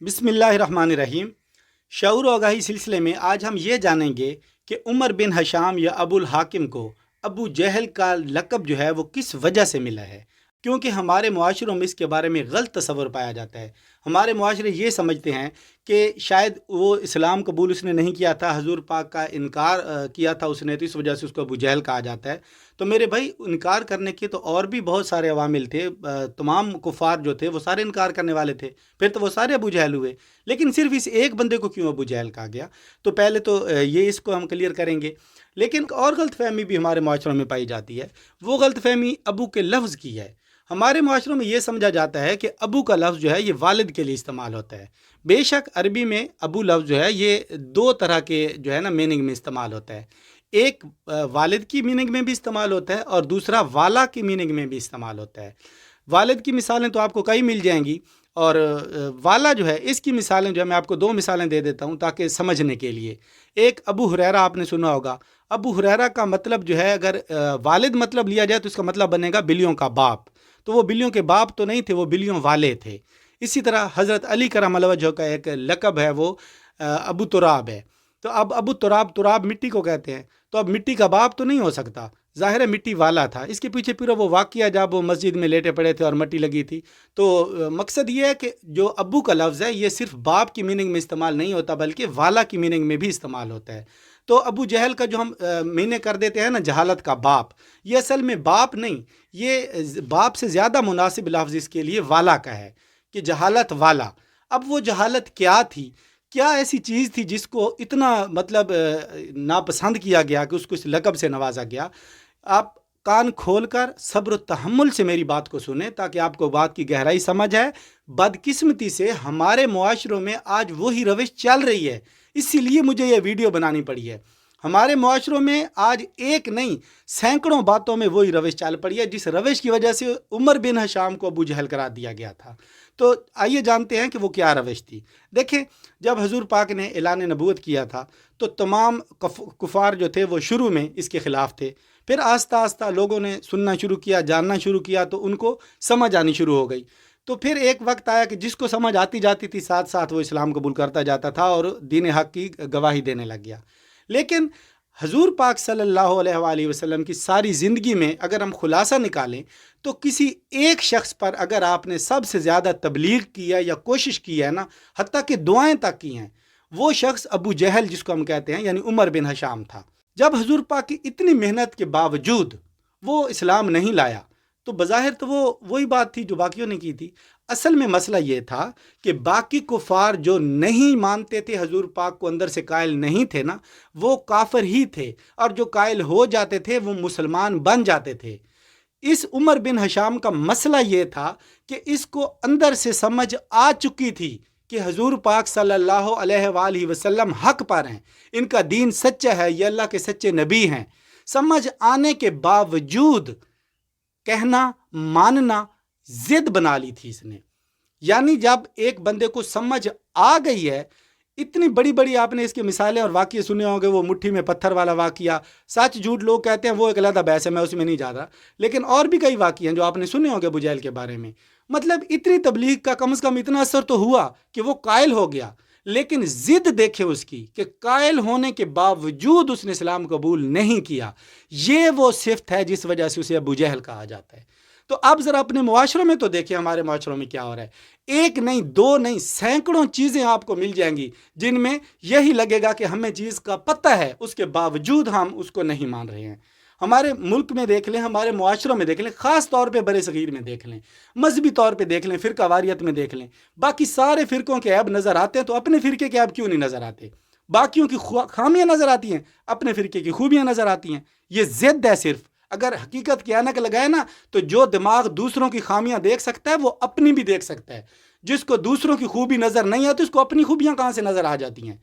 بسم اللہ الرحمن الرحیم۔ شعور و آگاہی سلسلے میں آج ہم یہ جانیں گے کہ عمر بن ہشام یا ابو الحاکم کو ابو جہل کا لقب جو ہے وہ کس وجہ سے ملا ہے، کیونکہ ہمارے معاشروں میں اس کے بارے میں غلط تصور پایا جاتا ہے۔ ہمارے معاشرے یہ سمجھتے ہیں کہ شاید وہ اسلام قبول اس نے نہیں کیا تھا، حضور پاک کا انکار کیا تھا اس نے، تو اس وجہ سے اس کو ابو جہل کہا جاتا ہے۔ تو میرے بھائی، انکار کرنے کے تو اور بھی بہت سارے عوامل تھے، تمام کفار جو تھے وہ سارے انکار کرنے والے تھے، پھر تو وہ سارے ابو جہل ہوئے، لیکن صرف اس ایک بندے کو کیوں ابو جہل کہا گیا؟ تو پہلے تو یہ اس کو ہم کلیئر کریں گے۔ لیکن ایک اور غلط فہمی بھی ہمارے معاشروں میں پائی جاتی ہے، وہ غلط فہمی ابو کے لفظ کی ہے۔ ہمارے معاشروں میں یہ سمجھا جاتا ہے کہ ابو کا لفظ جو ہے یہ والد کے لیے استعمال ہوتا ہے۔ بے شک عربی میں ابو لفظ جو ہے یہ دو طرح کے جو ہے نا میننگ میں استعمال ہوتا ہے۔ ایک والد کی میننگ میں بھی استعمال ہوتا ہے اور دوسرا والا کی میننگ میں بھی استعمال ہوتا ہے۔ والد کی مثالیں تو آپ کو کئی مل جائیں گی، اور والا جو ہے اس کی مثالیں جو ہے میں آپ کو دو مثالیں دے دیتا ہوں تاکہ سمجھنے کے لیے۔ ایک ابو ہریرہ آپ نے سنا ہوگا۔ ابو ہریرہ کا مطلب جو ہے، اگر والد مطلب لیا جائے تو اس کا مطلب بنے گا بلیوں کا باپ۔ تو وہ بلیوں کے باپ تو نہیں تھے، وہ بلیوں والے تھے۔ اسی طرح حضرت علی کرم اللہ وجہہ کا ایک لقب ہے، وہ ابو تراب ہے۔ تو اب ابو تراب مٹی کو کہتے ہیں، تو اب مٹی کا باپ تو نہیں ہو سکتا، ظاہر ہے مٹی والا تھا۔ اس کے پیچھے پورا وہ واقعہ جب وہ مسجد میں لیٹے پڑے تھے اور مٹی لگی تھی۔ تو مقصد یہ ہے کہ جو ابو کا لفظ ہے یہ صرف باپ کی میننگ میں استعمال نہیں ہوتا، بلکہ والا کی میننگ میں بھی استعمال ہوتا ہے۔ تو ابو جہل کا جو ہم معنی کر دیتے ہیں نا جہالت کا باپ، یہ اصل میں باپ نہیں، یہ باپ سے زیادہ مناسب لفظ اس کے لیے والا کا ہے، کہ جہالت والا۔ اب وہ جہالت کیا تھی؟ کیا ایسی چیز تھی جس کو اتنا ناپسند کیا گیا کہ اس کو اس لقب سے نوازا گیا؟ آپ کان کھول کر صبر و تحمل سے میری بات کو سنیں تاکہ آپ کو بات کی گہرائی سمجھ آئے۔ بدقسمتی سے ہمارے معاشروں میں آج وہی روش چل رہی ہے، اسی لیے مجھے یہ ویڈیو بنانی پڑی ہے۔ ہمارے معاشروں میں آج ایک نہیں سینکڑوں باتوں میں وہی روش چل پڑی ہے، جس روش کی وجہ سے عمر بن ہشام کو ابو جہل قرار دیا گیا تھا۔ تو آئیے جانتے ہیں کہ وہ کیا روش تھی۔ دیکھیں، جب حضور پاک نے اعلان نبوت کیا تھا تو تمام کفار جو تھے وہ شروع میں اس کے خلاف تھے، پھر آہستہ آہستہ لوگوں نے سننا شروع کیا، جاننا شروع کیا، تو ان کو سمجھ آنی شروع ہو گئی۔ تو پھر ایک وقت آیا کہ جس کو سمجھ آتی جاتی تھی ساتھ ساتھ وہ اسلام قبول کرتا جاتا تھا اور دین حق کی گواہی دینے لگ گیا۔ لیکن حضور پاک صلی اللہ علیہ وآلہ وسلم کی ساری زندگی میں اگر ہم خلاصہ نکالیں تو کسی ایک شخص پر اگر آپ نے سب سے زیادہ تبلیغ کیا یا کوشش کی ہے نا، حتیٰ کہ دعائیں تک کی ہیں، وہ شخص ابو جہل جس کو ہم کہتے ہیں یعنی عمر بن ہشام تھا۔ جب حضور پاک کی اتنی محنت کے باوجود وہ اسلام نہیں لایا تو بظاہر تو وہ وہی بات تھی جو باقیوں نے کی تھی۔ اصل میں مسئلہ یہ تھا کہ باقی کفار جو نہیں مانتے تھے، حضور پاک کو اندر سے قائل نہیں تھے نا، وہ کافر ہی تھے، اور جو قائل ہو جاتے تھے وہ مسلمان بن جاتے تھے۔ اس عمر بن ہشام کا مسئلہ یہ تھا کہ اس کو اندر سے سمجھ آ چکی تھی کہ حضور پاک صلی اللہ علیہ وآلہ وسلم حق پر ہیں، ان کا دین سچا ہے، یہ اللہ کے سچے نبی ہیں۔ سمجھ آنے کے باوجود کہنا ماننا ضد بنا لی تھی اس نے۔ یعنی جب ایک بندے کو سمجھ آ گئی ہے، اتنی بڑی بڑی آپ نے اس کے مثالیں اور واقعے سنے ہوں گے، وہ مٹھی میں پتھر والا واقعہ، سچ جھوٹ لوگ کہتے ہیں وہ ایک علیحدہ بحث ہے، میں اس میں نہیں جا رہا، لیکن اور بھی کئی واقعے ہیں جو آپ نے سنے ہوں گے ابو جہل کے بارے میں۔ مطلب اتنی تبلیغ کا کم از کم اتنا اثر تو ہوا کہ وہ قائل ہو گیا، لیکن ضد دیکھے اس کی کہ قائل ہونے کے باوجود اس نے اسلام قبول نہیں کیا۔ یہ وہ صفت ہے جس وجہ سے اسے ابو جہل کہا جاتا ہے۔ تو اب ذرا اپنے معاشروں میں تو دیکھیں ہمارے معاشروں میں کیا ہو رہا ہے۔ ایک نہیں، دو نہیں، سینکڑوں چیزیں آپ کو مل جائیں گی جن میں یہی لگے گا کہ ہمیں چیز کا پتہ ہے، اس کے باوجود ہم اس کو نہیں مان رہے ہیں۔ ہمارے ملک میں دیکھ لیں، ہمارے معاشروں میں دیکھ لیں، خاص طور پہ برے صغیر میں دیکھ لیں، مذہبی طور پہ دیکھ لیں، فرقہ واریت میں دیکھ لیں، باقی سارے فرقوں کے عیب نظر آتے ہیں تو اپنے فرقے کے عیب کیوں نہیں نظر آتے؟ باقیوں کی خامیاں نظر آتی ہیں، اپنے فرقے کی خوبیاں نظر آتی ہیں۔ یہ ضد ہے صرف۔ اگر حقیقت کی اینک لگائے نا تو جو دماغ دوسروں کی خامیاں دیکھ سکتا ہے وہ اپنی بھی دیکھ سکتا ہے۔ جس کو دوسروں کی خوبی نظر نہیں آتی اس کو اپنی خوبیاں کہاں سے نظر آ جاتی ہیں؟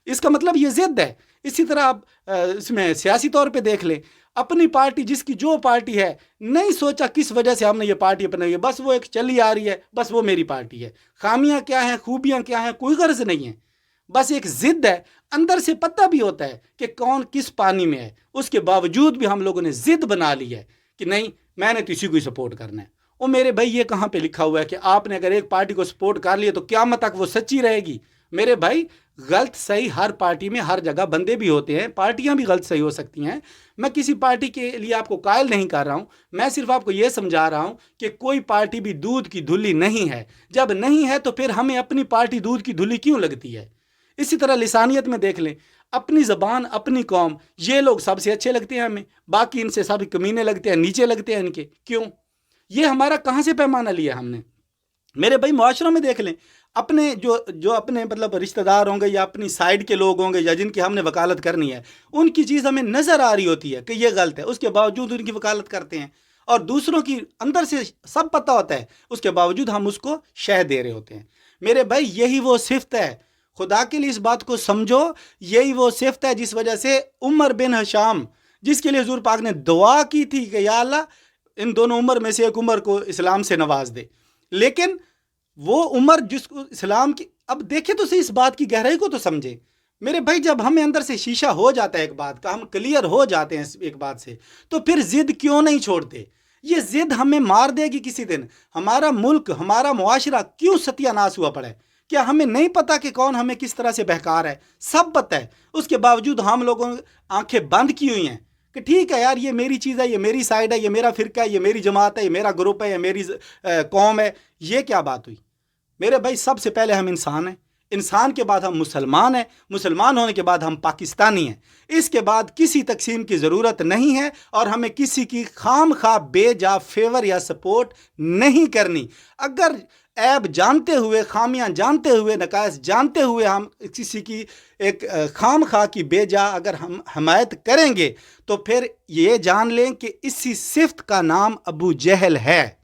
اس کا مطلب یہ ضد ہے۔ اسی طرح آپ اس میں سیاسی طور پہ دیکھ لیں، اپنی پارٹی جس کی جو پارٹی ہے، نہیں سوچا کس وجہ سے ہم نے یہ پارٹی اپنائی ہے، بس وہ ایک چلی آ رہی ہے، بس وہ میری پارٹی ہے۔ خامیاں کیا ہیں، خوبیاں کیا ہیں، کوئی غرض نہیں ہے، بس ایک ضد ہے۔ اندر سے پتہ بھی ہوتا ہے کہ کون کس پانی میں ہے، اس کے باوجود بھی ہم لوگوں نے ضد بنا لی ہے کہ نہیں، میں نے تو اسی کو ہی سپورٹ کرنا ہے۔ او میرے بھائی یہ کہاں پہ لکھا ہوا ہے کہ آپ نے اگر ایک پارٹی کو سپورٹ کر لیا تو قیامت تک وہ سچی رہے گی؟ میرے بھائی غلط صحیح ہر پارٹی میں ہر جگہ بندے بھی ہوتے ہیں، پارٹیاں بھی غلط صحیح ہو سکتی ہیں. میں کسی پارٹی کے لیے آپ کو قائل نہیں کر رہا ہوں، میں صرف آپ کو یہ سمجھا رہا ہوں کہ کوئی پارٹی بھی دودھ کی دھلی نہیں ہے. جب نہیں ہے تو پھر ہمیں اپنی پارٹی دودھ کی دھلی کیوں لگتی ہے؟ اسی طرح لسانیت میں دیکھ لیں، اپنی زبان اپنی قوم، یہ لوگ سب سے اچھے لگتے ہیں ہمیں، باقی ان سے سب کمینے لگتے ہیں، نیچے لگتے ہیں ان کے. کیوں؟ یہ ہمارا کہاں سے پیمانہ لیا ہم نے؟ میرے بھائی معاشروں میں دیکھ لیں، اپنے جو اپنے مطلب رشتہ دار ہوں گے یا اپنی سائڈ کے لوگ ہوں گے یا جن کی ہم نے وکالت کرنی ہے، ان کی چیز ہمیں نظر آ رہی ہوتی ہے کہ یہ غلط ہے، اس کے باوجود ان کی وکالت کرتے ہیں. اور دوسروں کی اندر سے سب پتہ ہوتا ہے، اس کے باوجود ہم اس کو شہ دے رہے ہوتے ہیں. میرے بھائی یہی وہ صفت ہے، خدا کے لیے اس بات کو سمجھو، یہی وہ صفت ہے جس وجہ سے عمر بن ہشام، جس کے لیے حضور پاک نے دعا کی تھی کہ یا اللہ ان دونوں عمر میں سے ایک عمر کو اسلام سے نواز دے، لیکن وہ عمر جس کو اسلام کی، اب دیکھیں تو صحیح اس بات کی گہرائی کو تو سمجھیں. میرے بھائی جب ہمیں اندر سے شیشہ ہو جاتا ہے ایک بات کا، ہم کلیئر ہو جاتے ہیں ایک بات سے، تو پھر ضد کیوں نہیں چھوڑتے؟ یہ ضد ہمیں مار دے گی کسی دن. ہمارا ملک، ہمارا معاشرہ کیوں ستیہ ناش ہوا پڑا ہے؟ کیا ہمیں نہیں پتا کہ کون ہمیں کس طرح سے بہکار ہے؟ سب پتہ ہے، اس کے باوجود ہم لوگوں نے آنکھیں بند کی ہوئی ہیں کہ ٹھیک ہے یار، یہ میری چیز ہے، یہ میری سائڈ ہے، یہ میرا فرقہ ہے، یہ میری جماعت ہے، یہ میرا گروپ ہے، یہ میری قوم ہے. یہ کیا بات ہوئی؟ میرے بھائی سب سے پہلے ہم انسان ہیں، انسان کے بعد ہم مسلمان ہیں، مسلمان ہونے کے بعد ہم پاکستانی ہیں. اس کے بعد کسی تقسیم کی ضرورت نہیں ہے، اور ہمیں کسی کی خام خواہ بے جا فیور یا سپورٹ نہیں کرنی. اگر عیب جانتے ہوئے، خامیاں جانتے ہوئے، نقائص جانتے ہوئے ہم کسی کی ایک خام خواہ کی بے جا اگر ہم حمایت کریں گے، تو پھر یہ جان لیں کہ اسی صفت کا نام ابو جہل ہے.